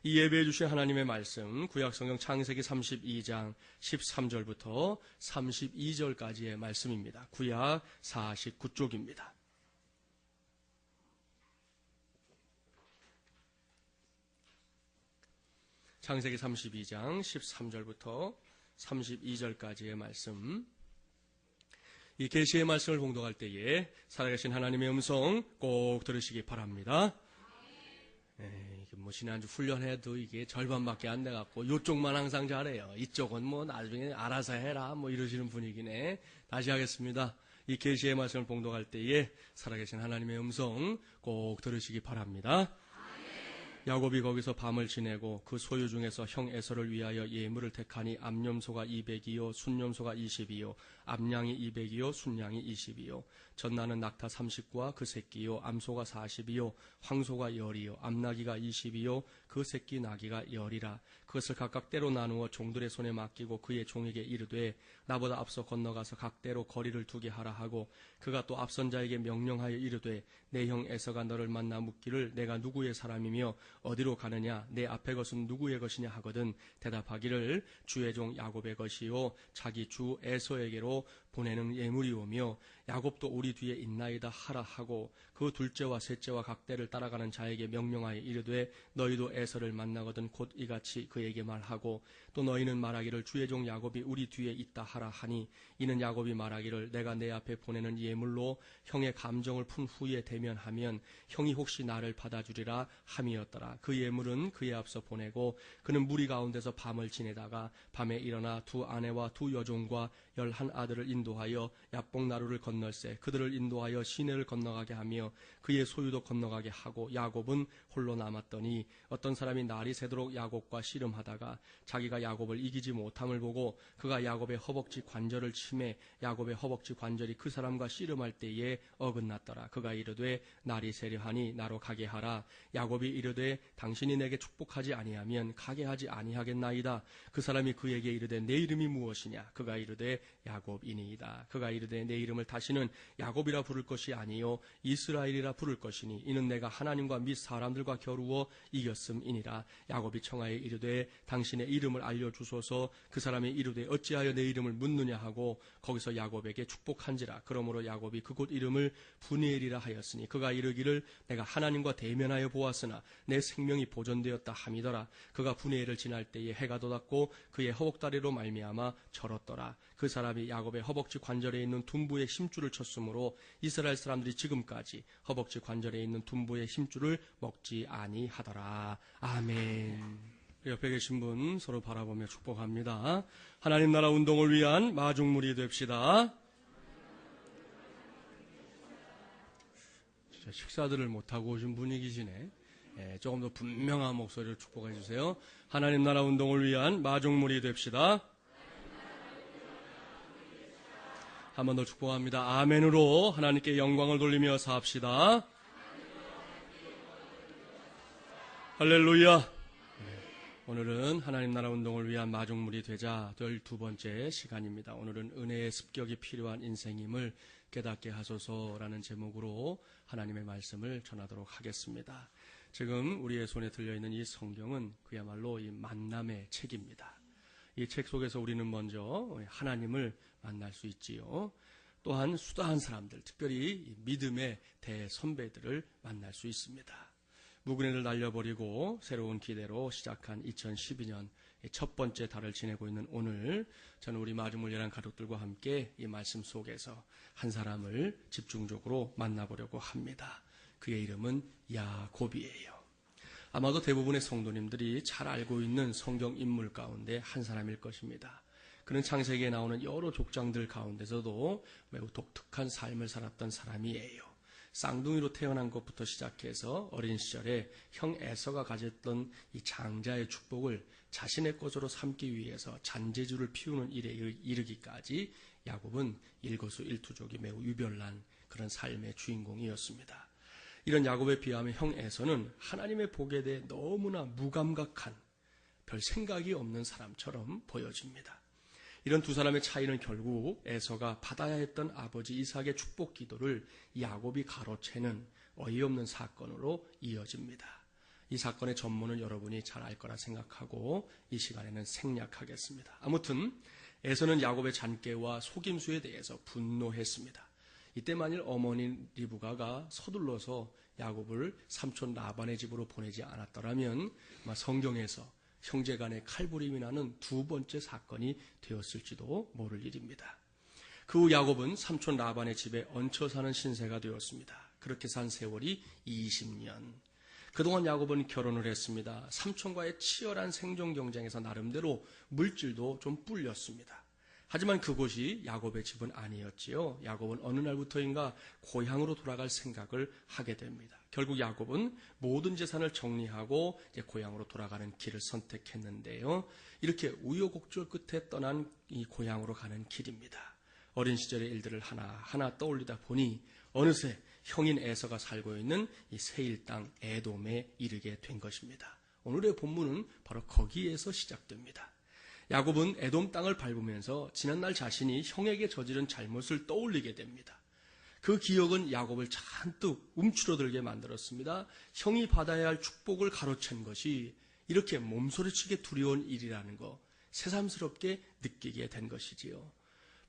이 예배해 주신 하나님의 말씀, 구약성경 창세기 32장 13절부터 32절까지의 말씀입니다. 구약 49쪽입니다. 창세기 32장 13절부터 32절까지의 말씀. 이 계시의 말씀을 봉독할 때에 살아계신 하나님의 음성 꼭 들으시기 바랍니다. 이게 지난주 훈련해도 이게 절반밖에 안 돼갖고 이쪽만 항상 잘해요. 이쪽은 나중에 알아서 해라 이러시는 분위기네. 다시 하겠습니다. 이 계시의 말씀을 봉독할 때에 살아계신 하나님의 음성 꼭 들으시기 바랍니다. 야곱이 거기서 밤을 지내고 그 소유 중에서 형 에서를 위하여 예물을 택하니 암염소가 200이요 순염소가 20이요 암양이 200이요 순양이 20이요 전나는 낙타 30과 그 새끼요 암소가 40이요 황소가 10이요 암나기가 20이요 그 새끼 나기가 10이라. 그것을 각각 때로 나누어 종들의 손에 맡기고 그의 종에게 이르되 나보다 앞서 건너가서 각대로 거리를 두게 하라 하고 그가 또 앞선 자에게 명령하여 이르되 내 형 에서가 너를 만나 묻기를 내가 누구의 사람이며 어디로 가느냐 내 앞에 것은 누구의 것이냐 하거든 대답하기를 주의 종 야곱의 것이요 자기 주 에서에게로 보내는 예물이오며 야곱도 우리 뒤에 있나이다 하라 하고 그 둘째와 셋째와 각대를 따라가는 자에게 명령하여 이르되 너희도 에서를 만나거든 곧 이같이 그에게 말하고 또 너희는 말하기를 주의 종 야곱이 우리 뒤에 있다 하라 하니 이는 야곱이 말하기를 내가 내 앞에 보내는 예물로 형의 감정을 푼 후에 대면하면 형이 혹시 나를 받아주리라 함이었더라. 그 예물은 그의 앞서 보내고 그는 무리 가운데서 밤을 지내다가 밤에 일어나 두 아내와 두 여종과 11 아들을 인도하여 야복나루를 건널세 그들을 인도하여 시내를 건너가게 하며 그의 소유도 건너가게 하고 야곱은 홀로 남았더니 어떤 사람이 날이 새도록 야곱과 씨름하다가 자기가 야곱을 이기지 못함을 보고 그가 야곱의 허벅지 관절을 치매 야곱의 허벅지 관절이 그 사람과 씨름할 때에 어긋났더라. 그가 이르되 날이 새려하니 나로 가게 하라. 야곱이 이르되 당신이 내게 축복하지 아니하면 가게 하지 아니하겠나이다. 그 사람이 그에게 이르되 내 이름이 무엇이냐. 그가 이르되 야곱이니이다. 그가 이르되 내 이름을 다시는 야곱이라 부를 것이 아니요 이스라엘이라 부를 것이니 이는 내가 하나님과 및 사람들과 겨루어 이겼음이니라. 야곱이 청하여 이르되 당신의 이름을 알려주소서. 그 사람이 이르되 어찌하여 내 이름을 묻느냐 하고 거기서 야곱에게 축복한지라. 그러므로 야곱이 그곳 이름을 브니엘이라 하였으니 그가 이르기를 내가 하나님과 대면하여 보았으나 내 생명이 보존되었다 함이더라. 그가 브니엘을 지날 때에 해가 돋았고 그의 허벅다리로 말미암아 절었더라. 그 사람이 야곱의 허벅지 관절에 있는 둔부의 힘줄을 쳤으므로 이스라엘 사람들이 지금까지 허벅지 관절에 있는 둔부의 힘줄을 먹지 아니하더라. 아멘. 옆에 계신 분 서로 바라보며 축복합니다. 하나님 나라 운동을 위한 마중물이 됩시다. 진짜 식사들을 못하고 오신 분위기시네. 조금 더 분명한 목소리로 축복해 주세요. 하나님 나라 운동을 위한 마중물이 됩시다. 한 번 더 축복합니다. 아멘으로 하나님께 영광을 돌리며 사합시다. 할렐루야. 오늘은 하나님 나라 운동을 위한 마중물이 되자 12번째 시간입니다. 오늘은 은혜의 습격이 필요한 인생임을 깨닫게 하소서라는 제목으로 하나님의 말씀을 전하도록 하겠습니다. 지금 우리의 손에 들려있는 이 성경은 그야말로 이 만남의 책입니다. 이 책 속에서 우리는 먼저 하나님을 만날 수 있지요. 또한 수다한 사람들, 특별히 믿음의 대선배들을 만날 수 있습니다. 무근해를 날려버리고 새로운 기대로 시작한 2012년 첫 번째 달을 지내고 있는 오늘 저는 우리 마중물이라는 가족들과 함께 이 말씀 속에서 한 사람을 집중적으로 만나보려고 합니다. 그의 이름은 야곱이에요. 아마도 대부분의 성도님들이 잘 알고 있는 성경 인물 가운데 한 사람일 것입니다. 그는 창세기에 나오는 여러 족장들 가운데서도 매우 독특한 삶을 살았던 사람이에요. 쌍둥이로 태어난 것부터 시작해서 어린 시절에 형 에서가 가졌던 이 장자의 축복을 자신의 것으로 삼기 위해서 잔재주를 피우는 일에 이르기까지 야곱은 일거수일투족이 매우 유별난 그런 삶의 주인공이었습니다. 이런 야곱에 비하면 형 에서는 하나님의 복에 대해 너무나 무감각한 별 생각이 없는 사람처럼 보여집니다. 이런 두 사람의 차이는 결국 에서가 받아야 했던 아버지 이삭의 축복 기도를 야곱이 가로채는 어이없는 사건으로 이어집니다. 이 사건의 전모는 여러분이 잘 알 거라 생각하고 이 시간에는 생략하겠습니다. 아무튼 에서는 야곱의 잔꾀와 속임수에 대해서 분노했습니다. 이때 만일 어머니 리브가가 서둘러서 야곱을 삼촌 라반의 집으로 보내지 않았더라면 아마 성경에서 형제간의 칼부림이 나는 두 번째 사건이 되었을지도 모를 일입니다. 그 후 야곱은 삼촌 라반의 집에 얹혀 사는 신세가 되었습니다. 그렇게 산 세월이 20년. 그동안 야곱은 결혼을 했습니다. 삼촌과의 치열한 생존 경쟁에서 나름대로 물질도 좀 불렸습니다. 하지만 그곳이 야곱의 집은 아니었지요. 야곱은 어느 날부터인가 고향으로 돌아갈 생각을 하게 됩니다. 결국 야곱은 모든 재산을 정리하고 이제 고향으로 돌아가는 길을 선택했는데요. 이렇게 우여곡절 끝에 떠난 이 고향으로 가는 길입니다. 어린 시절의 일들을 하나하나 떠올리다 보니 어느새 형인 에서가 살고 있는 이 세일 땅 에돔에 이르게 된 것입니다. 오늘의 본문은 바로 거기에서 시작됩니다. 야곱은 에돔 땅을 밟으면서 지난날 자신이 형에게 저지른 잘못을 떠올리게 됩니다. 그 기억은 야곱을 잔뜩 움츠러들게 만들었습니다. 형이 받아야 할 축복을 가로챈 것이 이렇게 몸소리치게 두려운 일이라는 거 새삼스럽게 느끼게 된 것이지요.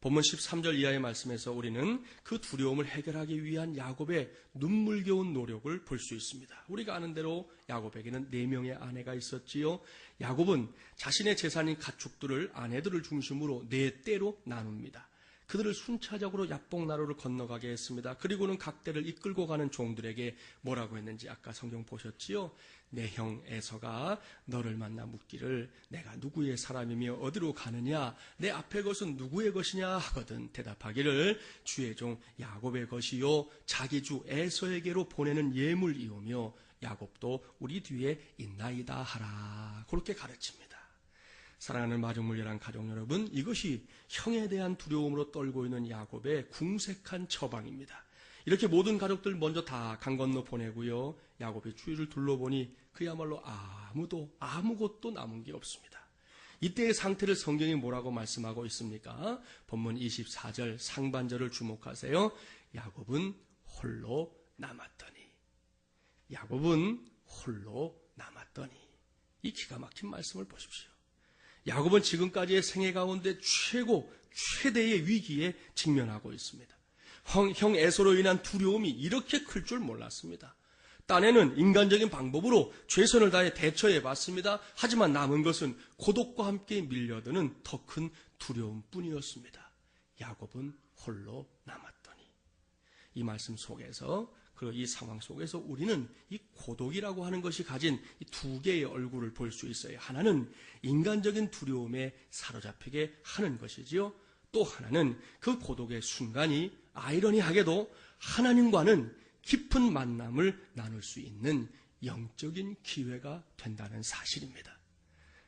본문 13절 이하의 말씀에서 우리는 그 두려움을 해결하기 위한 야곱의 눈물겨운 노력을 볼 수 있습니다. 우리가 아는 대로 야곱에게는 4명의 아내가 있었지요. 야곱은 자신의 재산인 가축들을 아내들을 중심으로 4떼로 나눕니다. 그들을 순차적으로 야복나루를 건너가게 했습니다. 그리고는 각 떼를 이끌고 가는 종들에게 뭐라고 했는지 아까 성경 보셨지요? 내 형 에서가 너를 만나 묻기를 내가 누구의 사람이며 어디로 가느냐, 내 앞의 것은 누구의 것이냐 하거든 대답하기를 주의 종 야곱의 것이요 자기 주 에서에게로 보내는 예물이오며 야곱도 우리 뒤에 있나이다 하라. 그렇게 가르칩니다. 사랑하는 마중물려란 가족 여러분, 이것이 형에 대한 두려움으로 떨고 있는 야곱의 궁색한 처방입니다. 이렇게 모든 가족들 먼저 다 강 건너 보내고요. 야곱이 주위를 둘러보니 그야말로 아무것도 남은 게 없습니다. 이때의 상태를 성경이 뭐라고 말씀하고 있습니까? 본문 24절 상반절을 주목하세요. 야곱은 홀로 남았더니. 야곱은 홀로 남았더니. 이 기가 막힌 말씀을 보십시오. 야곱은 지금까지의 생애 가운데 최대의 위기에 직면하고 있습니다. 형 에서로 인한 두려움이 이렇게 클 줄 몰랐습니다. 딴에는 인간적인 방법으로 최선을 다해 대처해 봤습니다. 하지만 남은 것은 고독과 함께 밀려드는 더 큰 두려움뿐이었습니다. 야곱은 홀로 남았더니. 이 말씀 속에서, 그리고 이 상황 속에서 우리는 이 고독이라고 하는 것이 가진 이 두 개의 얼굴을 볼 수 있어요. 하나는 인간적인 두려움에 사로잡히게 하는 것이지요. 또 하나는 그 고독의 순간이 아이러니하게도 하나님과는 깊은 만남을 나눌 수 있는 영적인 기회가 된다는 사실입니다.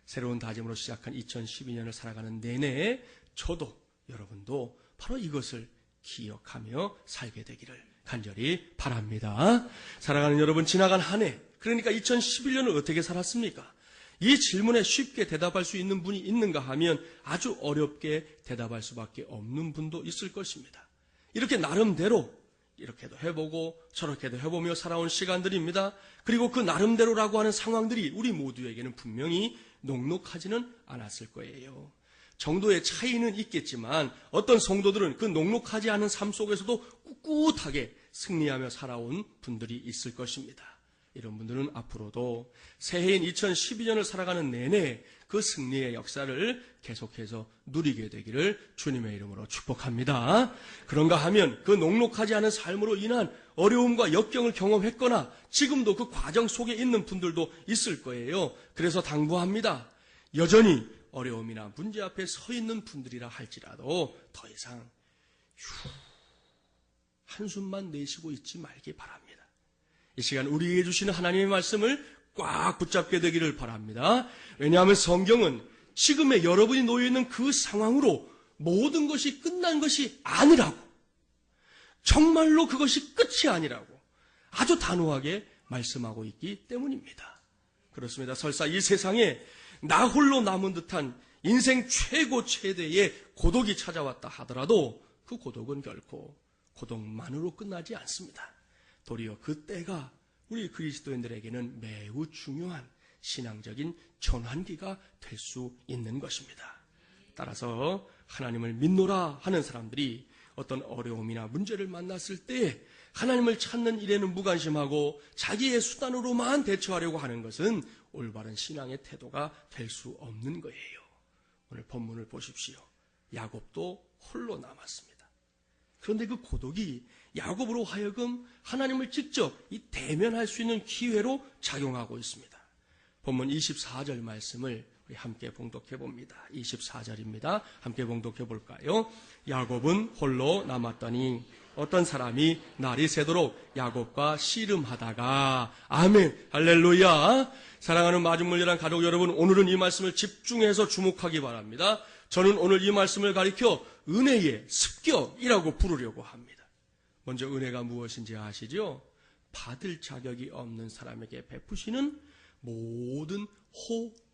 새로운 다짐으로 시작한 2012년을 살아가는 내내 저도 여러분도 바로 이것을 기억하며 살게 되기를 간절히 바랍니다. 사랑하는 여러분, 지나간 한 해, 그러니까 2011년을 어떻게 살았습니까? 이 질문에 쉽게 대답할 수 있는 분이 있는가 하면 아주 어렵게 대답할 수밖에 없는 분도 있을 것입니다. 이렇게 나름대로 이렇게도 해보고 저렇게도 해보며 살아온 시간들입니다. 그리고 그 나름대로라고 하는 상황들이 우리 모두에게는 분명히 녹록하지는 않았을 거예요. 정도의 차이는 있겠지만 어떤 성도들은 그 녹록하지 않은 삶 속에서도 꿋꿋하게 승리하며 살아온 분들이 있을 것입니다. 이런 분들은 앞으로도 새해인 2012년을 살아가는 내내 그 승리의 역사를 계속해서 누리게 되기를 주님의 이름으로 축복합니다. 그런가 하면 그 녹록하지 않은 삶으로 인한 어려움과 역경을 경험했거나 지금도 그 과정 속에 있는 분들도 있을 거예요. 그래서 당부합니다. 여전히 어려움이나 문제 앞에 서 있는 분들이라 할지라도 더 이상 한숨만 내쉬고 있지 말기 바랍니다. 이 시간 우리에게 주시는 하나님의 말씀을 꽉 붙잡게 되기를 바랍니다. 왜냐하면 성경은 지금의 여러분이 놓여있는 그 상황으로 모든 것이 끝난 것이 아니라고, 정말로 그것이 끝이 아니라고 아주 단호하게 말씀하고 있기 때문입니다. 그렇습니다. 설사 이 세상에 나 홀로 남은 듯한 인생 최대의 고독이 찾아왔다 하더라도 그 고독은 결코 고독만으로 끝나지 않습니다. 도리어 그 때가 우리 그리스도인들에게는 매우 중요한 신앙적인 전환기가 될 수 있는 것입니다. 따라서 하나님을 믿노라 하는 사람들이 어떤 어려움이나 문제를 만났을 때 하나님을 찾는 일에는 무관심하고 자기의 수단으로만 대처하려고 하는 것은 올바른 신앙의 태도가 될 수 없는 거예요. 오늘 본문을 보십시오. 야곱도 홀로 남았습니다. 그런데 그 고독이 야곱으로 하여금 하나님을 직접 대면할 수 있는 기회로 작용하고 있습니다. 본문 24절 말씀을 우리 함께 봉독해 봅니다. 24절입니다. 함께 봉독해 볼까요? 야곱은 홀로 남았더니 어떤 사람이 날이 새도록 야곱과 씨름하다가, 아멘, 할렐루야. 사랑하는 마중물려란 가족 여러분, 오늘은 이 말씀을 집중해서 주목하기 바랍니다. 저는 오늘 이 말씀을 가리켜 은혜의 습격이라고 부르려고 합니다. 먼저 은혜가 무엇인지 아시죠? 받을 자격이 없는 사람에게 베푸시는 모든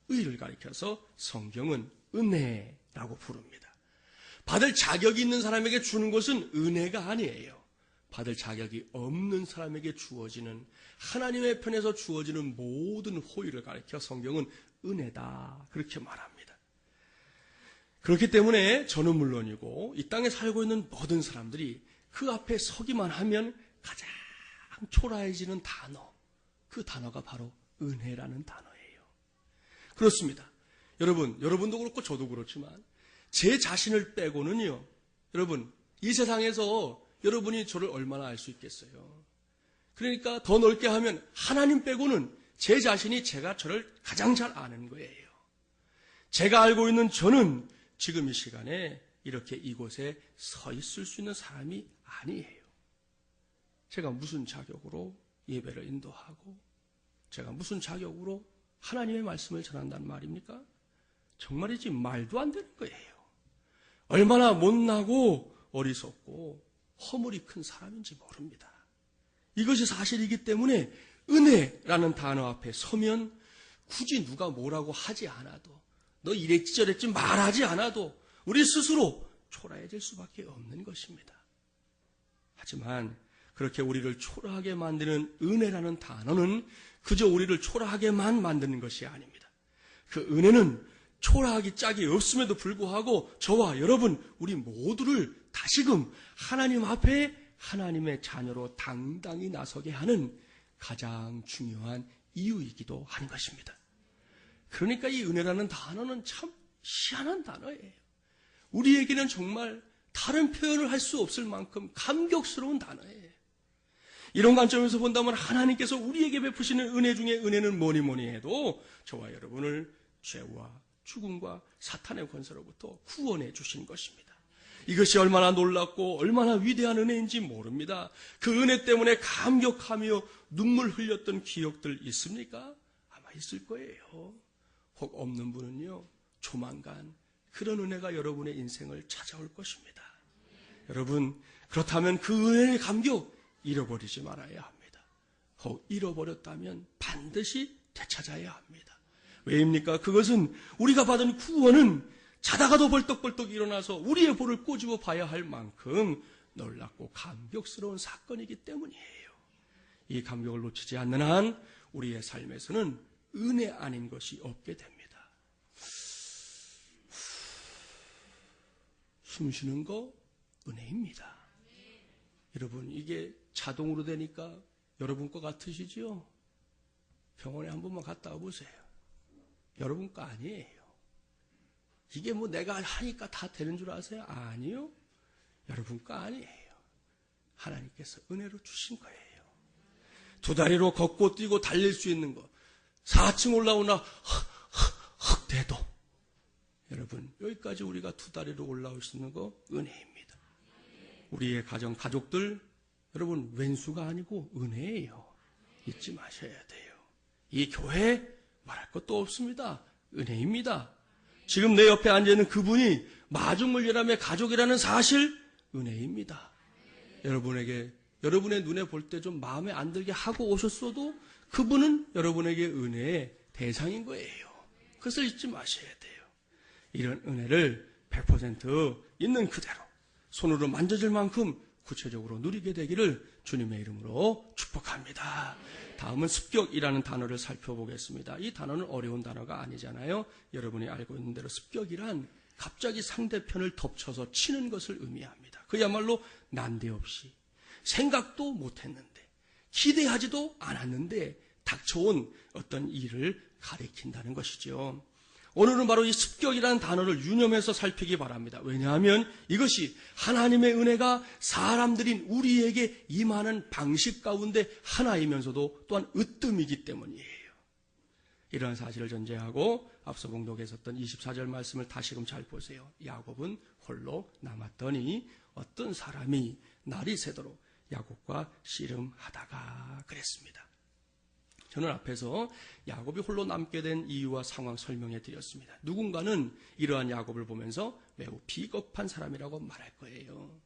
호의를 가리켜서 성경은 은혜라고 부릅니다. 받을 자격이 있는 사람에게 주는 것은 은혜가 아니에요. 받을 자격이 없는 사람에게 주어지는, 하나님의 편에서 주어지는 모든 호의를 가리켜 성경은 은혜다, 그렇게 말합니다. 그렇기 때문에 저는 물론이고 이 땅에 살고 있는 모든 사람들이 그 앞에 서기만 하면 가장 초라해지는 단어, 그 단어가 바로 은혜라는 단어예요. 그렇습니다. 여러분도 그렇고 저도 그렇지만 제 자신을 빼고는요, 여러분, 이 세상에서 여러분이 저를 얼마나 알 수 있겠어요? 그러니까 더 넓게 하면 하나님 빼고는 제 자신이 제가 저를 가장 잘 아는 거예요. 제가 알고 있는 저는 지금 이 시간에 이렇게 이곳에 서 있을 수 있는 사람이 아니에요. 제가 무슨 자격으로 예배를 인도하고, 제가 무슨 자격으로 하나님의 말씀을 전한다는 말입니까? 정말이지 말도 안 되는 거예요. 얼마나 못나고 어리석고 허물이 큰 사람인지 모릅니다. 이것이 사실이기 때문에 은혜라는 단어 앞에 서면 굳이 누가 뭐라고 하지 않아도, 너 이랬지 저랬지 말하지 않아도 우리 스스로 초라해질 수밖에 없는 것입니다. 하지만 그렇게 우리를 초라하게 만드는 은혜라는 단어는 그저 우리를 초라하게만 만드는 것이 아닙니다. 그 은혜는 초라하기 짝이 없음에도 불구하고 저와 여러분, 우리 모두를 다시금 하나님 앞에 하나님의 자녀로 당당히 나서게 하는 가장 중요한 이유이기도 한 것입니다. 그러니까 이 은혜라는 단어는 참 희한한 단어예요. 우리에게는 정말 다른 표현을 할 수 없을 만큼 감격스러운 단어예요. 이런 관점에서 본다면 하나님께서 우리에게 베푸시는 은혜 중에 은혜는 뭐니 해도 저와 여러분을 죄와 죽음과 사탄의 권세로부터 구원해 주신 것입니다. 이것이 얼마나 놀랍고 얼마나 위대한 은혜인지 모릅니다. 그 은혜 때문에 감격하며 눈물 흘렸던 기억들 있습니까? 아마 있을 거예요. 혹 없는 분은요, 조만간 그런 은혜가 여러분의 인생을 찾아올 것입니다. 여러분, 그렇다면 그 은혜의 감격 잃어버리지 말아야 합니다. 혹 잃어버렸다면 반드시 되찾아야 합니다. 왜입니까? 그것은 우리가 받은 구원은 자다가도 벌떡벌떡 일어나서 우리의 볼을 꼬집어 봐야 할 만큼 놀랍고 감격스러운 사건이기 때문이에요. 이 감격을 놓치지 않는 한 우리의 삶에서는 은혜 아닌 것이 없게 됩니다. 숨 쉬는 거 은혜입니다. 여러분, 이게 자동으로 되니까 여러분 거 같으시죠? 병원에 한 번만 갔다 와보세요. 여러분 거 아니에요. 이게 뭐 내가 하니까 다 되는 줄 아세요? 아니요. 여러분 거 아니에요. 하나님께서 은혜로 주신 거예요. 두 다리로 걷고 뛰고 달릴 수 있는 거, 4층 올라오나 헉 대도, 여러분, 여기까지 우리가 두 다리로 올라올 수 있는 거 은혜입니다. 우리의 가족들, 여러분, 왼수가 아니고 은혜예요. 잊지 마셔야 돼요. 이 교회 말할 것도 없습니다. 은혜입니다. 지금 내 옆에 앉아있는 그분이 마중물리람의 가족이라는 사실, 은혜입니다. 여러분의 눈에 볼 때 좀 마음에 안 들게 하고 오셨어도 그분은 여러분에게 은혜의 대상인 거예요. 그것을 잊지 마셔야 돼요. 이런 은혜를 100% 있는 그대로 손으로 만져질 만큼 구체적으로 누리게 되기를 주님의 이름으로 축복합니다. 다음은 습격이라는 단어를 살펴보겠습니다. 이 단어는 어려운 단어가 아니잖아요. 여러분이 알고 있는 대로 습격이란 갑자기 상대편을 덮쳐서 치는 것을 의미합니다. 그야말로 난데없이 생각도 못했는데 기대하지도 않았는데 닥쳐온 어떤 일을 가리킨다는 것이죠. 오늘은 바로 이 습격이라는 단어를 유념해서 살피기 바랍니다. 왜냐하면 이것이 하나님의 은혜가 사람들인 우리에게 임하는 방식 가운데 하나이면서도 또한 으뜸이기 때문이에요. 이러한 사실을 전제하고 앞서 공독했었던 24절 말씀을 다시금 잘 보세요. 야곱은 홀로 남았더니 어떤 사람이 날이 새도록 야곱과 씨름하다가 그랬습니다. 저는 앞에서 야곱이 홀로 남게 된 이유와 상황 설명해 드렸습니다. 누군가는 이러한 야곱을 보면서 매우 비겁한 사람이라고 말할 거예요.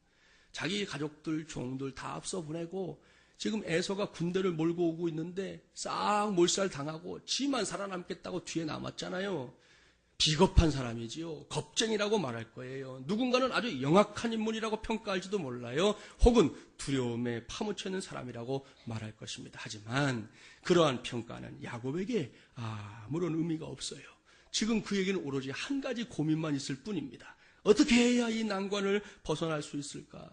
자기 가족들, 종들 다 앞서 보내고 지금 에서가 군대를 몰고 오고 있는데 싹 몰살 당하고 지만 살아남겠다고 뒤에 남았잖아요. 비겁한 사람이지요. 겁쟁이라고 말할 거예요. 누군가는 아주 영악한 인물이라고 평가할지도 몰라요. 혹은 두려움에 파묻혀 있는 사람이라고 말할 것입니다. 하지만 그러한 평가는 야곱에게 아무런 의미가 없어요. 지금 그에게는 오로지 한 가지 고민만 있을 뿐입니다. 어떻게 해야 이 난관을 벗어날 수 있을까?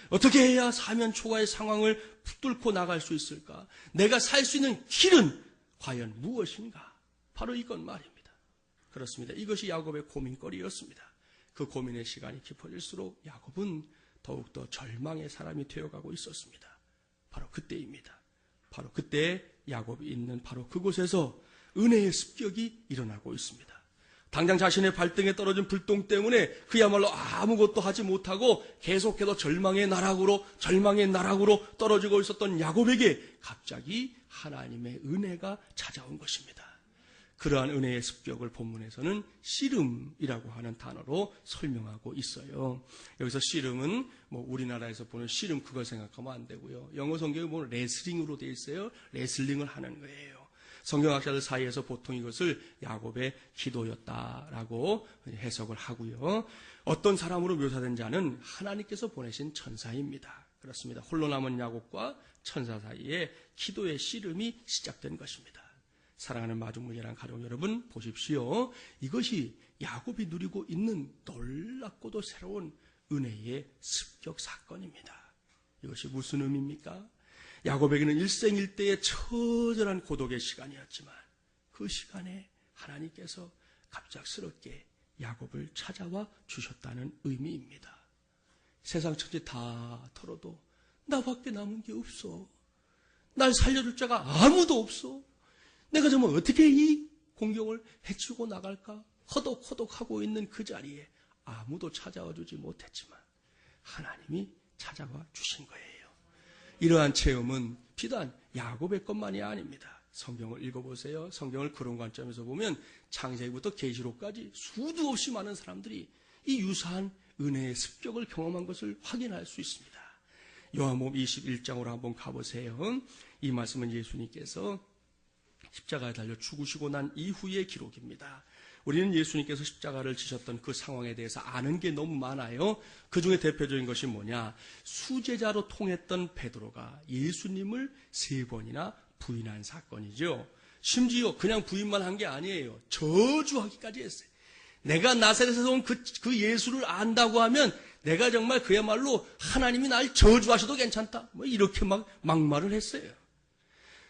어떻게 해야 사면 초과의 상황을 붙들고 나갈 수 있을까? 내가 살 수 있는 길은 과연 무엇인가? 바로 이건 말입니다. 그렇습니다. 이것이 야곱의 고민거리였습니다. 그 고민의 시간이 깊어질수록 야곱은 더욱더 절망의 사람이 되어가고 있었습니다. 바로 그때입니다. 바로 그때 야곱이 있는 바로 그곳에서 은혜의 습격이 일어나고 있습니다. 당장 자신의 발등에 떨어진 불똥 때문에 그야말로 아무것도 하지 못하고 계속해서 절망의 나락으로 떨어지고 있었던 야곱에게 갑자기 하나님의 은혜가 찾아온 것입니다. 그러한 은혜의 습격을 본문에서는 씨름이라고 하는 단어로 설명하고 있어요. 여기서 씨름은 우리나라에서 보는 씨름 그걸 생각하면 안 되고요. 영어 성경에 보면 레슬링으로 되어 있어요. 레슬링을 하는 거예요. 성경학자들 사이에서 보통 이것을 야곱의 기도였다라고 해석을 하고요. 어떤 사람으로 묘사된 자는 하나님께서 보내신 천사입니다. 그렇습니다. 홀로 남은 야곱과 천사 사이에 기도의 씨름이 시작된 것입니다. 사랑하는 마중물이란 가족 여러분 보십시오. 이것이 야곱이 누리고 있는 놀랍고도 새로운 은혜의 습격 사건입니다. 이것이 무슨 의미입니까? 야곱에게는 일생일대의 처절한 고독의 시간이었지만 그 시간에 하나님께서 갑작스럽게 야곱을 찾아와 주셨다는 의미입니다. 세상 천지 다 털어도 나밖에 남은 게 없어. 날 살려줄 자가 아무도 없어. 내가 정말 어떻게 이 공경을 해치고 나갈까? 허덕허덕하고 있는 그 자리에 아무도 찾아와 주지 못했지만 하나님이 찾아와 주신 거예요. 이러한 체험은 비단 야곱의 것만이 아닙니다. 성경을 읽어보세요. 성경을 그런 관점에서 보면 창세기부터 계시록까지 수도 없이 많은 사람들이 이 유사한 은혜의 습격을 경험한 것을 확인할 수 있습니다. 요한복음 21장으로 한번 가보세요. 이 말씀은 예수님께서 십자가에 달려 죽으시고 난 이후의 기록입니다. 우리는 예수님께서 십자가를 지셨던 그 상황에 대해서 아는 게 너무 많아요. 그 중에 대표적인 것이 뭐냐? 수제자로 통했던 베드로가 예수님을 3번이나 부인한 사건이죠. 심지어 그냥 부인만 한 게 아니에요. 저주하기까지 했어요. 내가 나사렛에서 온 그 예수를 안다고 하면 내가 정말 그야말로 하나님이 날 저주하셔도 괜찮다. 이렇게 막 막말을 했어요.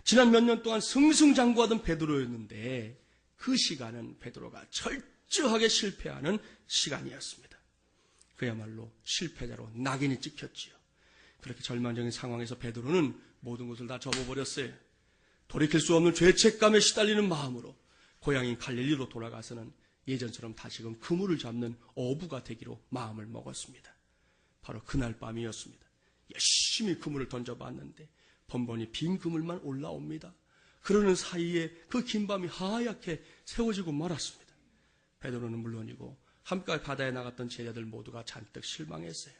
지난 몇 년 동안 승승장구하던 베드로였는데 그 시간은 베드로가 철저하게 실패하는 시간이었습니다. 그야말로 실패자로 낙인이 찍혔지요. 그렇게 절망적인 상황에서 베드로는 모든 것을 다 접어버렸어요. 돌이킬 수 없는 죄책감에 시달리는 마음으로 고향인 갈릴리로 돌아가서는 예전처럼 다시금 그물을 잡는 어부가 되기로 마음을 먹었습니다. 바로 그날 밤이었습니다. 열심히 그물을 던져봤는데 번번이 빈 그물만 올라옵니다. 그러는 사이에 그 긴 밤이 하얗게 세워지고 말았습니다. 베드로는 물론이고 함께 바다에 나갔던 제자들 모두가 잔뜩 실망했어요.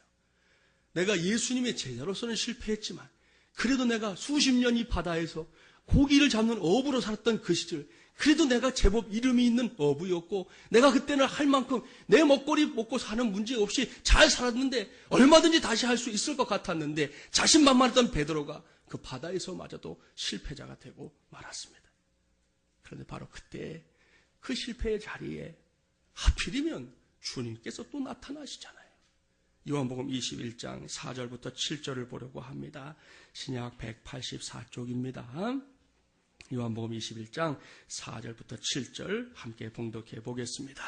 내가 예수님의 제자로서는 실패했지만 그래도 내가 수십 년 이 바다에서 고기를 잡는 어부로 살았던 그 시절, 그래도 내가 제법 이름이 있는 어부였고 내가 그때는 할 만큼 내 먹거리 먹고 사는 문제 없이 잘 살았는데 얼마든지 다시 할 수 있을 것 같았는데 자신만만했던 베드로가 그 바다에서마저도 실패자가 되고 말았습니다. 그런데 바로 그때 그 실패의 자리에 하필이면 주님께서 또 나타나시잖아요. 요한복음 21장 4절부터 7절을 보려고 합니다. 신약 184쪽입니다. 요한복음 21장 4절부터 7절 함께 봉독해 보겠습니다.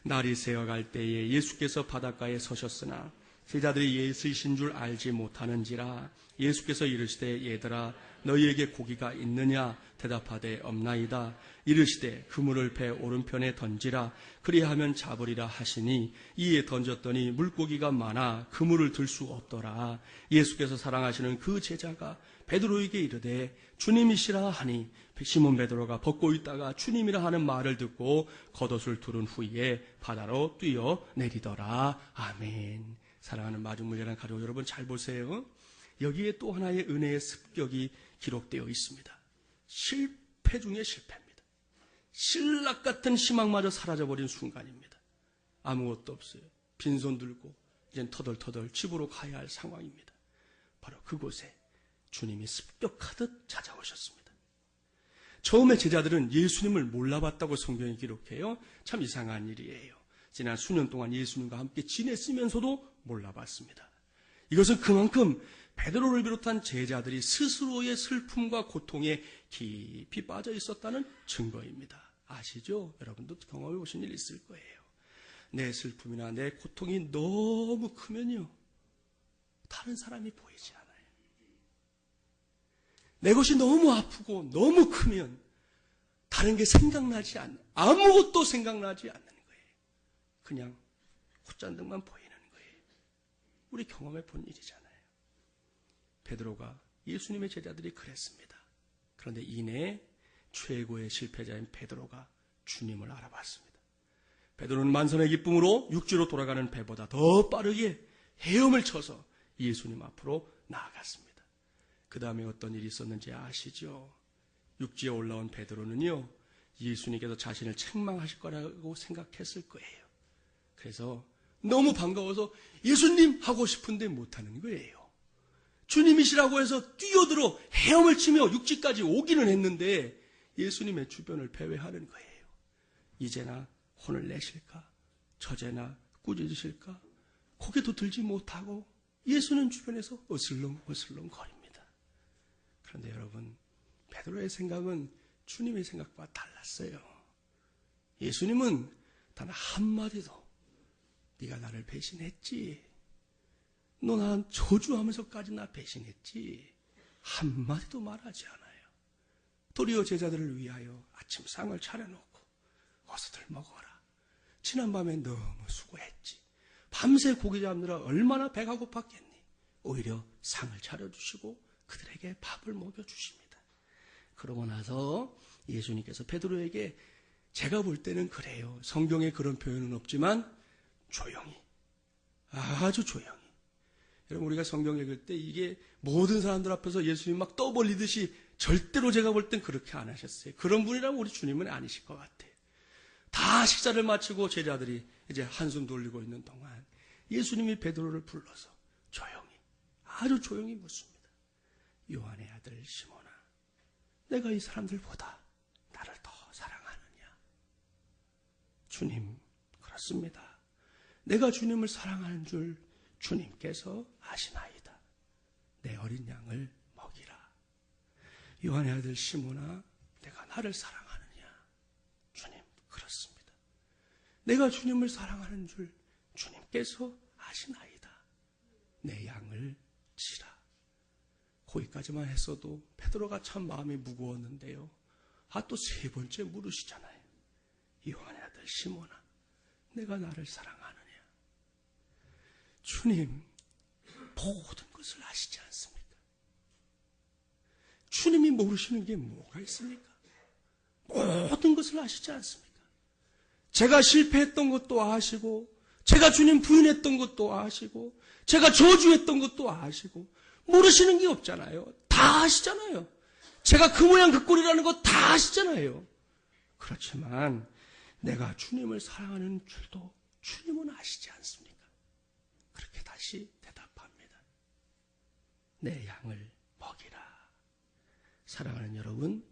날이 새어갈 때에 예수께서 바닷가에 서셨으나 제자들이 예수이신 줄 알지 못하는지라 예수께서 이르시되 얘들아 너희에게 고기가 있느냐 대답하되 없나이다. 이르시되 그물을 배 오른편에 던지라 그리하면 잡으리라 하시니 이에 던졌더니 물고기가 많아 그물을 들 수 없더라. 예수께서 사랑하시는 그 제자가 베드로에게 이르되 주님이시라 하니 시몬 베드로가 벗고 있다가 주님이라 하는 말을 듣고 겉옷을 두른 후에 바다로 뛰어내리더라. 아멘. 사랑하는 마중물이라는 가족 여러분 잘 보세요. 여기에 또 하나의 은혜의 습격이 기록되어 있습니다. 실패 중에 실패입니다. 신락 같은 희망마저 사라져버린 순간입니다. 아무것도 없어요. 빈손 들고 이젠 터덜터덜 집으로 가야 할 상황입니다. 바로 그곳에 주님이 습격하듯 찾아오셨습니다. 처음에 제자들은 예수님을 몰라봤다고 성경이 기록해요. 참 이상한 일이에요. 지난 수년 동안 예수님과 함께 지냈으면서도 몰라봤습니다. 이것은 그만큼 베드로를 비롯한 제자들이 스스로의 슬픔과 고통에 깊이 빠져 있었다는 증거입니다. 아시죠? 여러분도 경험해 보신 일 있을 거예요. 내 슬픔이나 내 고통이 너무 크면요, 다른 사람이 보이지 않아요. 내 것이 너무 아프고 너무 크면 다른 게 생각나지 않는, 아무것도 생각나지 않는 거예요. 그냥 콧잔등만 보이는 거예요. 우리 경험해 본 일이잖아요. 베드로가 예수님의 제자들이 그랬습니다. 그런데 이내 최고의 실패자인 베드로가 주님을 알아봤습니다. 베드로는 만선의 기쁨으로 육지로 돌아가는 배보다 더 빠르게 헤엄을 쳐서 예수님 앞으로 나아갔습니다. 그 다음에 어떤 일이 있었는지 아시죠? 육지에 올라온 베드로는요, 예수님께서 자신을 책망하실 거라고 생각했을 거예요. 그래서 너무 반가워서 예수님 하고 싶은데 못하는 거예요. 주님이시라고 해서 뛰어들어 헤엄을 치며 육지까지 오기는 했는데 예수님의 주변을 배회하는 거예요. 이제나 혼을 내실까? 저제나 꾸짖으실까? 고개도 들지 못하고 예수는 주변에서 어슬렁어슬렁 거립니다. 그런데 여러분, 베드로의 생각은 주님의 생각과 달랐어요. 예수님은 단 한마디도 네가 나를 배신했지, 너 난 저주하면서까지 나 배신했지, 한마디도 말하지 않아요. 도리어 제자들을 위하여 아침상을 차려놓고 어서들 먹어라. 지난밤에 너무 수고했지. 밤새 고기 잡느라 얼마나 배가 고팠겠니. 오히려 상을 차려주시고 그들에게 밥을 먹여주십니다. 그러고 나서 예수님께서 베드로에게, 제가 볼 때는 그래요. 성경에 그런 표현은 없지만 조용히, 아주 조용히. 여러분, 우리가 성경 읽을 때 이게 모든 사람들 앞에서 예수님 막 떠벌리듯이 절대로 제가 볼 땐 그렇게 안 하셨어요. 그런 분이라면 우리 주님은 아니실 것 같아요. 다 식사를 마치고 제자들이 이제 한숨 돌리고 있는 동안 예수님이 베드로를 불러서 조용히, 아주 조용히 묻습니다. 요한의 아들 시몬아, 내가 이 사람들보다 나를 더 사랑하느냐? 주님, 그렇습니다. 내가 주님을 사랑하는 줄 주님께서 아시나이다. 내 어린 양을 먹이라. 요한의 아들 시몬아, 내가 나를 사랑하느냐? 주님, 그렇습니다. 내가 주님을 사랑하는 줄 주님께서 아시나이다. 내 양을 치라. 거기까지만 했어도 베드로가 참 마음이 무거웠는데요. 또 세 번째 물으시잖아요. 요한의 아들 시몬아, 내가 나를 사랑하느냐? 주님, 모든 것을 아시지 않습니까? 주님이 모르시는 게 뭐가 있습니까? 모든 것을 아시지 않습니까? 제가 실패했던 것도 아시고, 제가 주님 부인했던 것도 아시고, 제가 저주했던 것도 아시고, 모르시는 게 없잖아요. 다 아시잖아요. 제가 그 모양 그 꼴이라는 거 다 아시잖아요. 그렇지만 내가 주님을 사랑하는 줄도 주님은 아시지 않습니까? 그렇게 다시 대답합니다. 내 양을 먹이라. 사랑하는 여러분,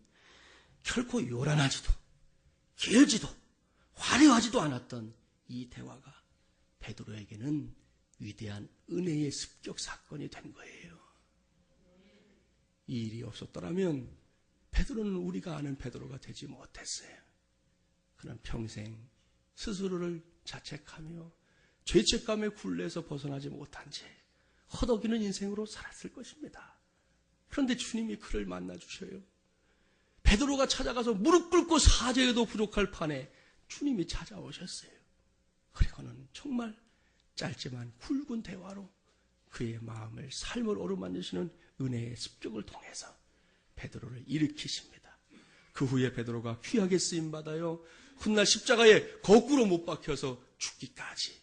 결코 요란하지도 길지도 화려하지도 않았던 이 대화가 베드로에게는 위대한 은혜의 습격 사건이 된 거예요. 이 일이 없었더라면 베드로는 우리가 아는 베드로가 되지 못했어요. 그는 평생 스스로를 자책하며 죄책감에 굴레에서 벗어나지 못한 채 허덕이는 인생으로 살았을 것입니다. 그런데 주님이 그를 만나주셔요. 베드로가 찾아가서 무릎 꿇고 사죄해도 부족할 판에 주님이 찾아오셨어요. 그리고는 정말 짧지만 굵은 대화로 그의 마음을, 삶을 어루만지시는 은혜의 습격을 통해서 베드로를 일으키십니다. 그 후에 베드로가 귀하게 쓰임받아요. 훗날 십자가에 거꾸로 못 박혀서 죽기까지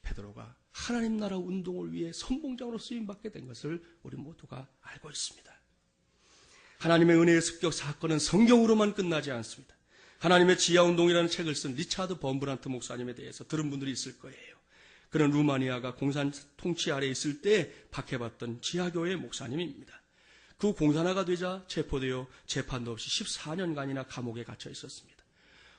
베드로가 하나님 나라 운동을 위해 선봉장으로 쓰임받게 된 것을 우리 모두가 알고 있습니다. 하나님의 은혜의 습격 사건은 성경으로만 끝나지 않습니다. 하나님의 지하운동이라는 책을 쓴 리차드 범브란트 목사님에 대해서 들은 분들이 있을 거예요. 그는 루마니아가 공산 통치 아래 있을 때 박해받던 지하교회 목사님입니다. 그 공산화가 되자 체포되어 재판도 없이 14년간이나 감옥에 갇혀 있었습니다.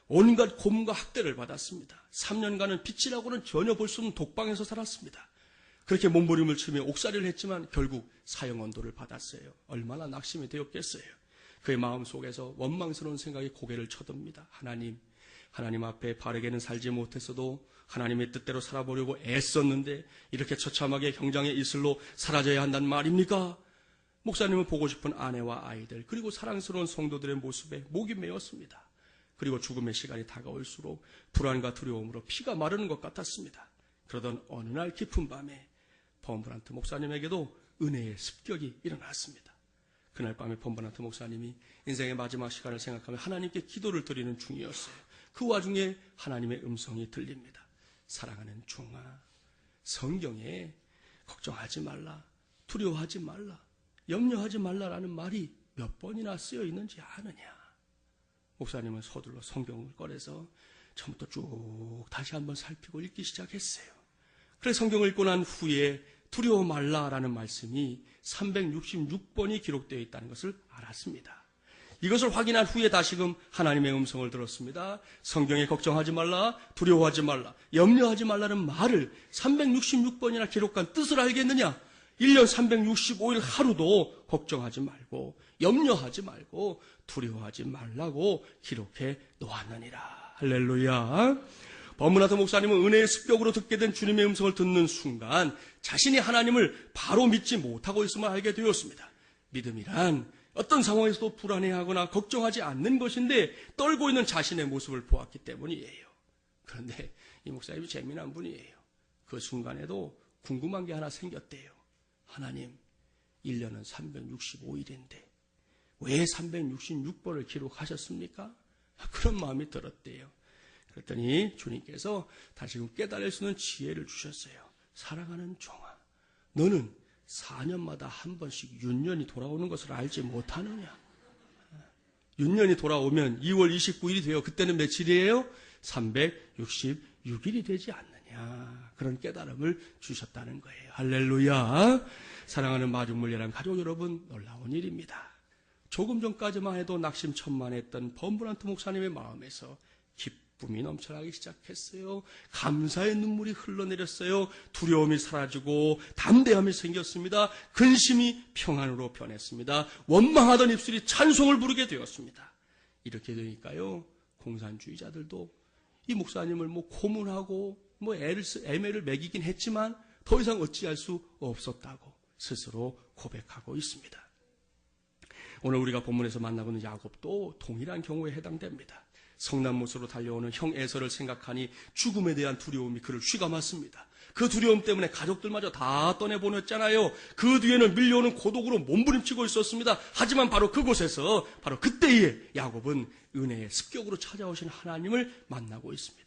온갖 고문과 학대를 받았습니다. 3년간은 빛이라고는 전혀 볼 수 없는 독방에서 살았습니다. 그렇게 몸부림을 치며 옥살이를 했지만 결국 사형 언도를 받았어요. 얼마나 낙심이 되었겠어요. 그의 마음속에서 원망스러운 생각이 고개를 쳐듭니다. 하나님 앞에 바르게는 살지 못했어도 하나님의 뜻대로 살아보려고 애썼는데 이렇게 처참하게 형장의 이슬로 사라져야 한단 말입니까? 목사님은 보고 싶은 아내와 아이들 그리고 사랑스러운 성도들의 모습에 목이 메었습니다. 그리고 죽음의 시간이 다가올수록 불안과 두려움으로 피가 마르는 것 같았습니다. 그러던 어느 날 깊은 밤에 범브란트 목사님에게도 은혜의 습격이 일어났습니다. 그날 밤에 범브란트 목사님이 인생의 마지막 시간을 생각하며 하나님께 기도를 드리는 중이었어요. 그 와중에 하나님의 음성이 들립니다. 사랑하는 종아, 성경에 걱정하지 말라, 두려워하지 말라, 염려하지 말라라는 말이 몇 번이나 쓰여 있는지 아느냐? 목사님은 서둘러 성경을 꺼내서 처음부터 쭉 다시 한번 살피고 읽기 시작했어요. 그래서 성경을 읽고 난 후에 두려워 말라라는 말씀이 366번이 기록되어 있다는 것을 알았습니다. 이것을 확인한 후에 다시금 하나님의 음성을 들었습니다. 성경에 걱정하지 말라, 두려워하지 말라, 염려하지 말라는 말을 366번이나 기록한 뜻을 알겠느냐? 1년 365일 하루도 걱정하지 말고 염려하지 말고 두려워하지 말라고 기록해 놓았느니라. 할렐루야. 범브란트 목사님은 은혜의 습격으로 듣게 된 주님의 음성을 듣는 순간 자신이 하나님을 바로 믿지 못하고 있음을 알게 되었습니다. 믿음이란 어떤 상황에서도 불안해하거나 걱정하지 않는 것인데 떨고 있는 자신의 모습을 보았기 때문이에요. 그런데 이 목사님이 재미난 분이에요. 그 순간에도 궁금한 게 하나 생겼대요. 하나님, 1년은 365일인데 왜 366번을 기록하셨습니까? 그런 마음이 들었대요. 그랬더니 주님께서 다시금 깨달을 수 있는 지혜를 주셨어요. 사랑하는 종아, 너는 4년마다 한 번씩 윤년이 돌아오는 것을 알지 못하느냐? 윤년이 돌아오면 2월 29일이 돼요. 그때는 며칠이에요? 366일이 되지 않느냐? 그런 깨달음을 주셨다는 거예요. 할렐루야. 사랑하는 마중물리란 가족 여러분, 놀라운 일입니다. 조금 전까지만 해도 낙심천만했던 범브란트 목사님의 마음에서 기쁨이 넘쳐나기 시작했어요. 감사의 눈물이 흘러내렸어요. 두려움이 사라지고 담대함이 생겼습니다. 근심이 평안으로 변했습니다. 원망하던 입술이 찬송을 부르게 되었습니다. 이렇게 되니까요, 공산주의자들도 이 목사님을 고문하고 애매를 먹이긴 했지만 더 이상 어찌할 수 없었다고 스스로 고백하고 있습니다. 오늘 우리가 본문에서 만나보는 야곱도 동일한 경우에 해당됩니다. 성난못으로 달려오는 형 에서를 생각하니 죽음에 대한 두려움이 그를 휘감았습니다. 그 두려움 때문에 가족들마저 다 떠내보냈잖아요. 그 뒤에는 밀려오는 고독으로 몸부림치고 있었습니다. 하지만 바로 그곳에서 바로 그때에 야곱은 은혜의 습격으로 찾아오신 하나님을 만나고 있습니다.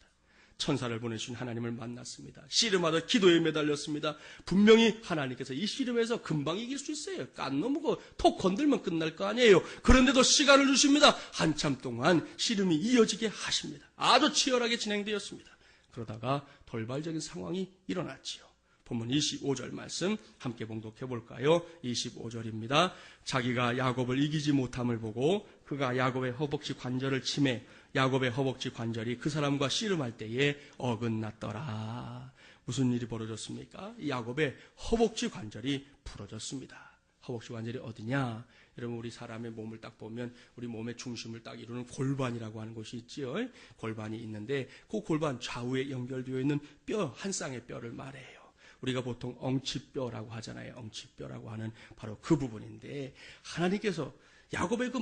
천사를 보내신 하나님을 만났습니다. 씨름하다 기도에 매달렸습니다. 분명히 하나님께서 이 씨름에서 금방 이길 수 있어요. 깐 넘고 톡 건들면 끝날 거 아니에요. 그런데도 시간을 주십니다. 한참 동안 씨름이 이어지게 하십니다. 아주 치열하게 진행되었습니다. 그러다가 돌발적인 상황이 일어났지요. 본문 25절 말씀 함께 봉독해 볼까요? 25절입니다. 자기가 야곱을 이기지 못함을 보고 그가 야곱의 허벅지 관절을 치매 야곱의 허벅지 관절이 그 사람과 씨름할 때에 어긋났더라. 무슨 일이 벌어졌습니까? 야곱의 허벅지 관절이 부러졌습니다. 허벅지 관절이 어디냐? 여러분, 우리 사람의 몸을 딱 보면 우리 몸의 중심을 딱 이루는 골반이라고 하는 곳이 있지요. 골반이 있는데 그 골반 좌우에 연결되어 있는 뼈, 한 쌍의 뼈를 말해요. 우리가 보통 엉치뼈라고 하잖아요. 엉치뼈라고 하는 바로 그 부분인데 하나님께서 야곱의 그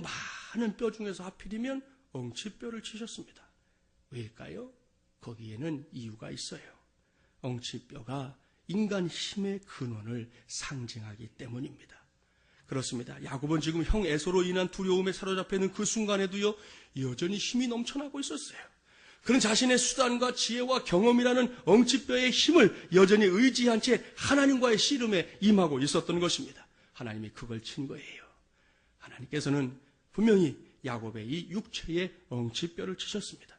많은 뼈 중에서 하필이면 엉치뼈를 치셨습니다. 왜일까요? 거기에는 이유가 있어요. 엉치뼈가 인간 힘의 근원을 상징하기 때문입니다. 그렇습니다. 야곱은 지금 형 에서로 인한 두려움에 사로잡혀 있는 그 순간에도요, 여전히 힘이 넘쳐나고 있었어요. 그는 자신의 수단과 지혜와 경험이라는 엉치뼈의 힘을 여전히 의지한 채 하나님과의 씨름에 임하고 있었던 것입니다. 하나님이 그걸 친 거예요. 하나님께서는 분명히 야곱의 이 육체의 엉치뼈를 치셨습니다.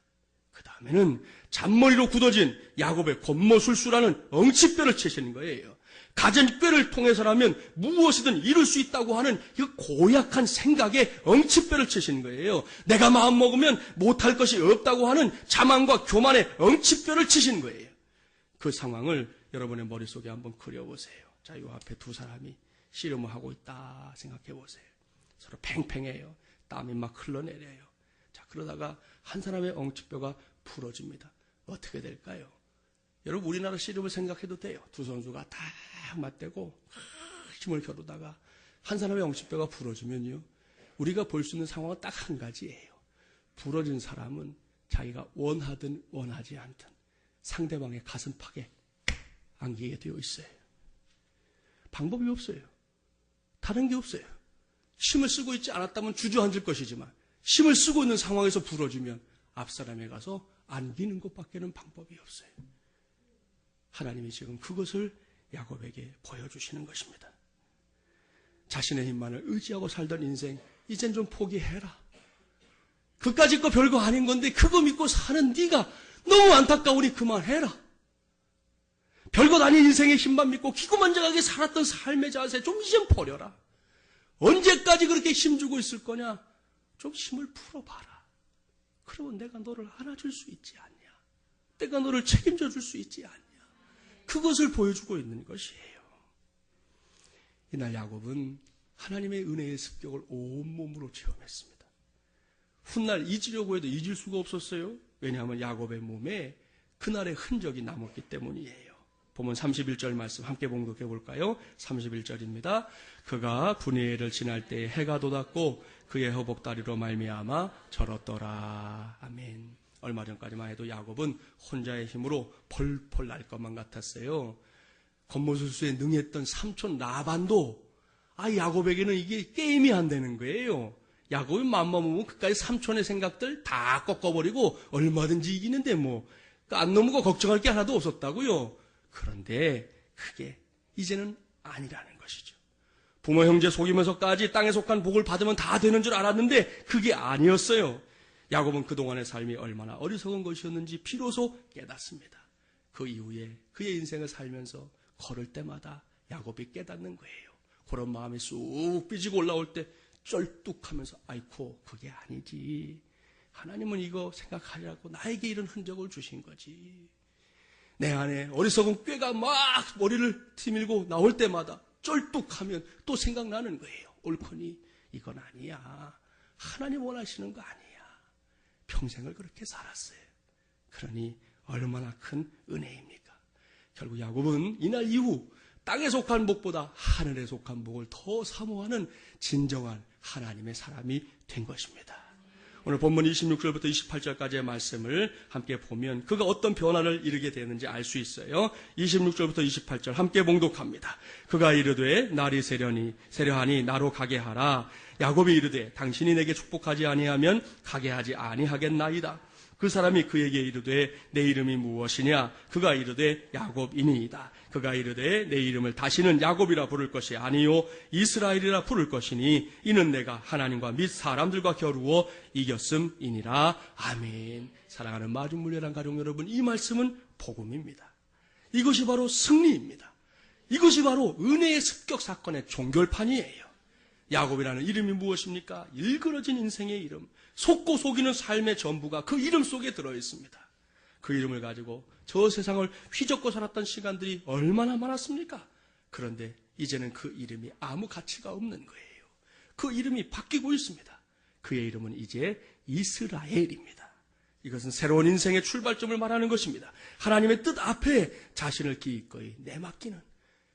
그 다음에는 잔머리로 굳어진 야곱의 권모술수라는 엉치뼈를 치시는 거예요. 가진 뼈를 통해서라면 무엇이든 이룰 수 있다고 하는 그 고약한 생각에 엉치뼈를 치시는 거예요. 내가 마음 먹으면 못할 것이 없다고 하는 자만과 교만의 엉치뼈를 치시는 거예요. 그 상황을 여러분의 머릿속에 한번 그려보세요. 자, 요 앞에 두 사람이 씨름을 하고 있다 생각해 보세요. 서로 팽팽해요. 땀이 막 흘러내려요. 자, 그러다가 한 사람의 엉치뼈가 부러집니다. 어떻게 될까요? 여러분, 우리나라 씨름을 생각해도 돼요. 두 선수가 딱 맞대고 힘을 겨루다가 한 사람의 엉치뼈가 부러지면요, 우리가 볼 수 있는 상황은 딱 한 가지예요. 부러진 사람은 자기가 원하든 원하지 않든 상대방의 가슴팍에 안기게 되어 있어요. 방법이 없어요. 다른 게 없어요. 힘을 쓰고 있지 않았다면 주저앉을 것이지만 힘을 쓰고 있는 상황에서 부러지면 앞사람에 가서 안기는 것밖에는 방법이 없어요. 하나님이 지금 그것을 야곱에게 보여주시는 것입니다. 자신의 힘만을 의지하고 살던 인생, 이젠 좀 포기해라. 그까짓 거 별거 아닌 건데 그거 믿고 사는 네가 너무 안타까우니 그만해라. 별것 아닌 인생의 힘만 믿고 기고만장하게 살았던 삶의 자세 좀 이젠 버려라. 언제까지 그렇게 힘주고 있을 거냐? 좀 힘을 풀어봐라. 그러면 내가 너를 안아줄 수 있지 않냐? 내가 너를 책임져 줄 수 있지 않냐? 그것을 보여주고 있는 것이에요. 이날 야곱은 하나님의 은혜의 습격을 온몸으로 체험했습니다. 훗날 잊으려고 해도 잊을 수가 없었어요. 왜냐하면 야곱의 몸에 그날의 흔적이 남았기 때문이에요. 보면 31절 말씀 함께 봉독해 볼까요? 31절입니다. 그가 분이엘을 지날 때에 해가 돋았고 그의 허벅다리로 말미암아 절었더라. 아멘. 얼마 전까지만 해도 야곱은 혼자의 힘으로 펄펄 날 것만 같았어요. 권모술수에 능했던 삼촌 라반도 야곱에게는 이게 게임이 안 되는 거예요. 야곱이 맘만 먹으면 그까지 삼촌의 생각들 다 꺾어버리고 얼마든지 이기는데 안 넘고 걱정할 게 하나도 없었다고요. 그런데 그게 이제는 아니라는 것이죠. 부모 형제 속이면서까지 땅에 속한 복을 받으면 다 되는 줄 알았는데 그게 아니었어요. 야곱은 그동안의 삶이 얼마나 어리석은 것이었는지 비로소 깨닫습니다. 그 이후에 그의 인생을 살면서 걸을 때마다 야곱이 깨닫는 거예요. 그런 마음이 쑥 삐지고 올라올 때 쩔뚝하면서 아이고 그게 아니지. 하나님은 이거 생각하려고 나에게 이런 흔적을 주신 거지. 내 안에 어리석은 꾀가 막 머리를 티밀고 나올 때마다 쩔뚝하면 또 생각나는 거예요. 옳거니 이건 아니야. 하나님 원하시는 거 아니야. 평생을 그렇게 살았어요. 그러니 얼마나 큰 은혜입니까? 결국 야곱은 이날 이후 땅에 속한 복보다 하늘에 속한 복을 더 사모하는 진정한 하나님의 사람이 된 것입니다. 오늘 본문 26절부터 28절까지의 말씀을 함께 보면 그가 어떤 변화를 이루게 되는지 알 수 있어요. 26절부터 28절 함께 봉독합니다. 그가 이르되 날이 세려하니 나로 가게 하라. 야곱이 이르되 당신이 내게 축복하지 아니하면 가게 하지 아니하겠나이다. 그 사람이 그에게 이르되 내 이름이 무엇이냐? 그가 이르되 야곱이니이다. 그가 이르되 내 이름을 다시는 야곱이라 부를 것이 아니요 이스라엘이라 부를 것이니 이는 내가 하나님과 및 사람들과 겨루어 이겼음이니라. 아멘. 사랑하는 마중물려란 가족 여러분, 이 말씀은 복음입니다. 이것이 바로 승리입니다. 이것이 바로 은혜의 습격 사건의 종결판이에요. 야곱이라는 이름이 무엇입니까? 일그러진 인생의 이름, 속고 속이는 삶의 전부가 그 이름 속에 들어있습니다. 그 이름을 가지고 저 세상을 휘젓고 살았던 시간들이 얼마나 많았습니까? 그런데 이제는 그 이름이 아무 가치가 없는 거예요. 그 이름이 바뀌고 있습니다. 그의 이름은 이제 이스라엘입니다. 이것은 새로운 인생의 출발점을 말하는 것입니다. 하나님의 뜻 앞에 자신을 기꺼이 내맡기는,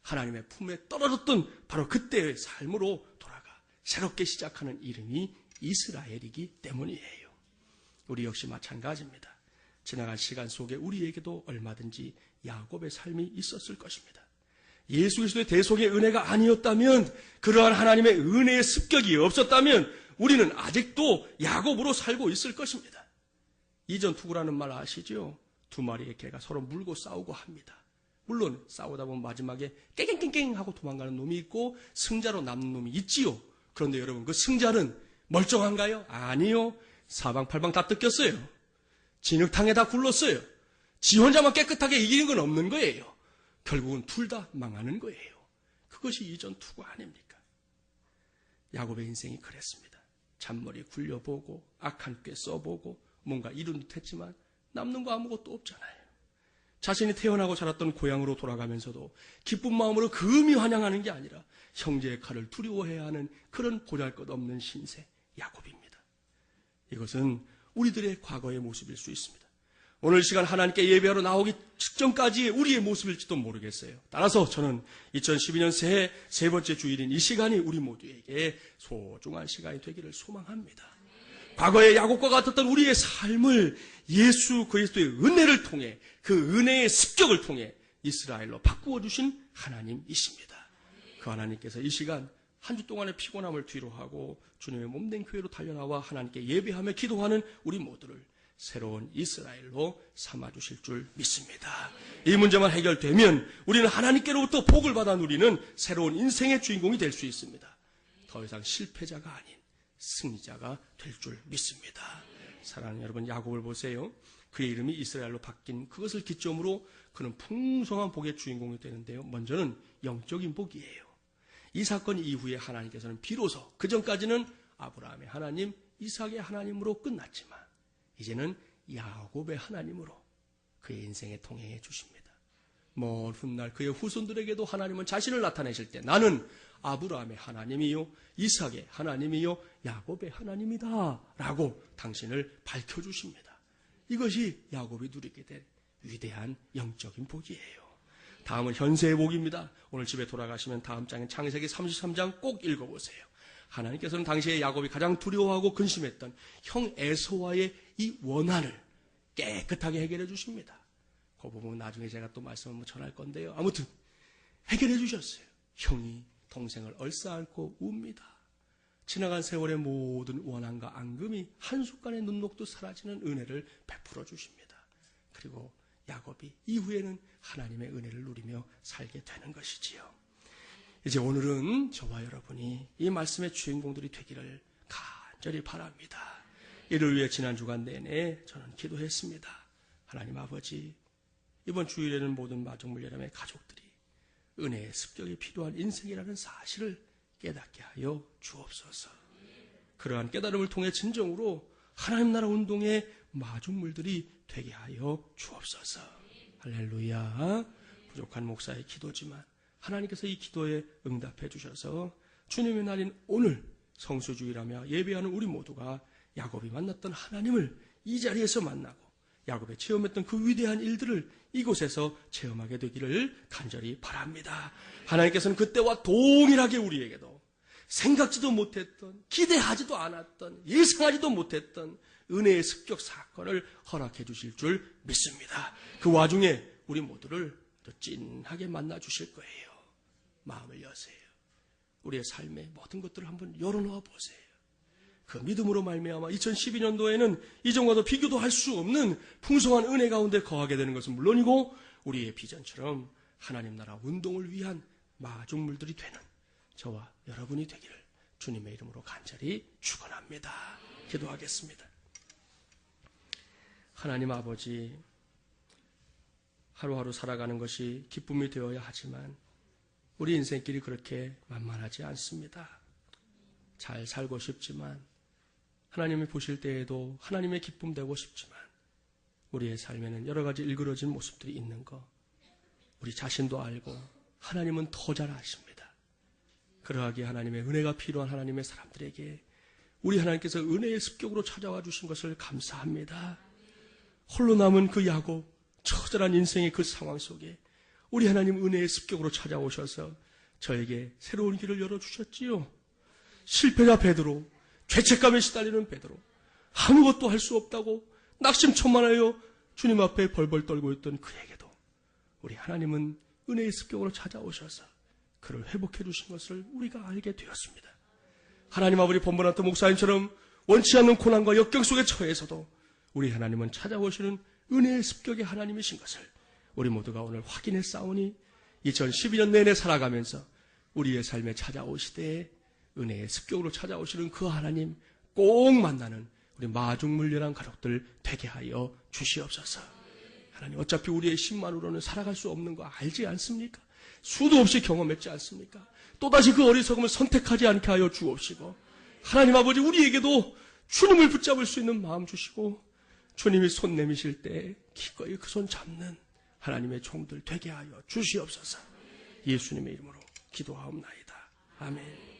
하나님의 품에 떨어졌던 바로 그때의 삶으로 돌아가 새롭게 시작하는 이름이 이스라엘이기 때문이에요. 우리 역시 마찬가지입니다. 지나간 시간 속에 우리에게도 얼마든지 야곱의 삶이 있었을 것입니다. 예수 그리스도의 대속의 은혜가 아니었다면, 그러한 하나님의 은혜의 습격이 없었다면 우리는 아직도 야곱으로 살고 있을 것입니다. 이전 투구라는 말 아시죠? 두 마리의 개가 서로 물고 싸우고 합니다. 물론 싸우다 보면 마지막에 깽깽깽깽 하고 도망가는 놈이 있고 승자로 남는 놈이 있지요. 그런데 여러분, 그 승자는 멀쩡한가요? 아니요. 사방팔방 다 뜯겼어요. 진흙탕에 다 굴렀어요. 지 혼자만 깨끗하게 이기는 건 없는 거예요. 결국은 둘 다 망하는 거예요. 그것이 이전 투구 아닙니까? 야곱의 인생이 그랬습니다. 잔머리 굴려보고 악한 꾀 써보고 뭔가 이룬 듯 했지만 남는 거 아무것도 없잖아요. 자신이 태어나고 자랐던 고향으로 돌아가면서도 기쁜 마음으로 금이 환영하는 게 아니라 형제의 칼을 두려워해야 하는 그런 보잘것없는 신세, 야곱입니다. 이것은 우리들의 과거의 모습일 수 있습니다. 오늘 시간 하나님께 예배하러 나오기 직전까지의 우리의 모습일지도 모르겠어요. 따라서 저는 2012년 새해 세 번째 주일인 이 시간이 우리 모두에게 소중한 시간이 되기를 소망합니다. 과거의 야곱과 같았던 우리의 삶을 예수 그리스도의 은혜를 통해, 그 은혜의 습격을 통해 이스라엘로 바꾸어 주신 하나님이십니다. 그 하나님께서 이 시간 한 주 동안의 피곤함을 뒤로하고 주님의 몸된 교회로 달려나와 하나님께 예배하며 기도하는 우리 모두를 새로운 이스라엘로 삼아주실 줄 믿습니다. 이 문제만 해결되면 우리는 하나님께로부터 복을 받아 누리는 새로운 인생의 주인공이 될 수 있습니다. 더 이상 실패자가 아닌 승리자가 될 줄 믿습니다. 사랑하는 여러분, 야곱을 보세요. 그의 이름이 이스라엘로 바뀐 그것을 기점으로 그는 풍성한 복의 주인공이 되는데요. 먼저는 영적인 복이에요. 이 사건 이후에 하나님께서는 비로소, 그전까지는 아브라함의 하나님, 이삭의 하나님으로 끝났지만 이제는 야곱의 하나님으로 그의 인생에 통행해 주십니다. 먼 훗날 그의 후손들에게도 하나님은 자신을 나타내실 때 나는 아브라함의 하나님이요, 이삭의 하나님이요, 야곱의 하나님이다 라고 당신을 밝혀주십니다. 이것이 야곱이 누리게 될 위대한 영적인 복이에요. 다음은 현세의 복입니다. 오늘 집에 돌아가시면 다음 장인 창세기 33장 꼭 읽어보세요. 하나님께서는 당시에 야곱이 가장 두려워하고 근심했던 형 에서와의 이 원한을 깨끗하게 해결해 주십니다. 그 부분 나중에 제가 또 말씀 한번 전할 건데요. 아무튼 해결해 주셨어요. 형이 동생을 얼싸안고 웁니다. 지나간 세월의 모든 원한과 앙금이 한순간의 눈녹도 사라지는 은혜를 베풀어 주십니다. 그리고 야곱이 이후에는 하나님의 은혜를 누리며 살게 되는 것이지요. 이제 오늘은 저와 여러분이 이 말씀의 주인공들이 되기를 간절히 바랍니다. 이를 위해 지난 주간 내내 저는 기도했습니다. 하나님 아버지, 이번 주일에는 모든 마중물여람의 가족들이 은혜의 습격이 필요한 인생이라는 사실을 깨닫게 하여 주옵소서. 그러한 깨달음을 통해 진정으로 하나님 나라 운동의 마중물들이 되게 하여 주옵소서. 할렐루야. 부족한 목사의 기도지만 하나님께서 이 기도에 응답해 주셔서 주님의 날인 오늘 성수주일하며 예배하는 우리 모두가 야곱이 만났던 하나님을 이 자리에서 만나고 야곱이 체험했던 그 위대한 일들을 이곳에서 체험하게 되기를 간절히 바랍니다. 하나님께서는 그때와 동일하게 우리에게도 생각지도 못했던, 기대하지도 않았던, 예상하지도 못했던 은혜의 습격 사건을 허락해 주실 줄 믿습니다. 그 와중에 우리 모두를 더 찐하게 만나 주실 거예요. 마음을 여세요. 우리의 삶의 모든 것들을 한번 열어놓아 보세요. 그 믿음으로 말미암아 2012년도에는 이전과도 비교도 할 수 없는 풍성한 은혜 가운데 거하게 되는 것은 물론이고 우리의 비전처럼 하나님 나라 운동을 위한 마중물들이 되는 저와 여러분이 되기를 주님의 이름으로 간절히 축원합니다. 기도하겠습니다. 하나님 아버지, 하루하루 살아가는 것이 기쁨이 되어야 하지만 우리 인생길이 그렇게 만만하지 않습니다. 잘 살고 싶지만 하나님이 보실 때에도 하나님의 기쁨 되고 싶지만 우리의 삶에는 여러 가지 일그러진 모습들이 있는 것 우리 자신도 알고 하나님은 더 잘 아십니다. 그러하기에 하나님의 은혜가 필요한 하나님의 사람들에게 우리 하나님께서 은혜의 습격으로 찾아와 주신 것을 감사합니다. 홀로 남은 그 야곱, 처절한 인생의 그 상황 속에 우리 하나님 은혜의 습격으로 찾아오셔서 저에게 새로운 길을 열어주셨지요. 실패자 베드로, 죄책감에 시달리는 베드로, 아무것도 할 수 없다고 낙심천만하여 주님 앞에 벌벌 떨고 있던 그에게도 우리 하나님은 은혜의 습격으로 찾아오셔서 그를 회복해 주신 것을 우리가 알게 되었습니다. 하나님 아버지 본버나트 목사님처럼 원치 않는 고난과 역경 속에 처해서도 우리 하나님은 찾아오시는 은혜의 습격의 하나님이신 것을 우리 모두가 오늘 확인해 싸우니 2012년 내내 살아가면서 우리의 삶에 찾아오시되 은혜의 습격으로 찾아오시는 그 하나님 꼭 만나는 우리 마중물련한 가족들 되게 하여 주시옵소서. 하나님 어차피 우리의 힘만으로는 살아갈 수 없는 거 알지 않습니까? 수도 없이 경험했지 않습니까? 또다시 그 어리석음을 선택하지 않게 하여 주옵시고 하나님 아버지 우리에게도 주님을 붙잡을 수 있는 마음 주시고 주님이 손 내미실 때 기꺼이 그 손 잡는 하나님의 종들 되게 하여 주시옵소서. 예수님의 이름으로 기도하옵나이다. 아멘.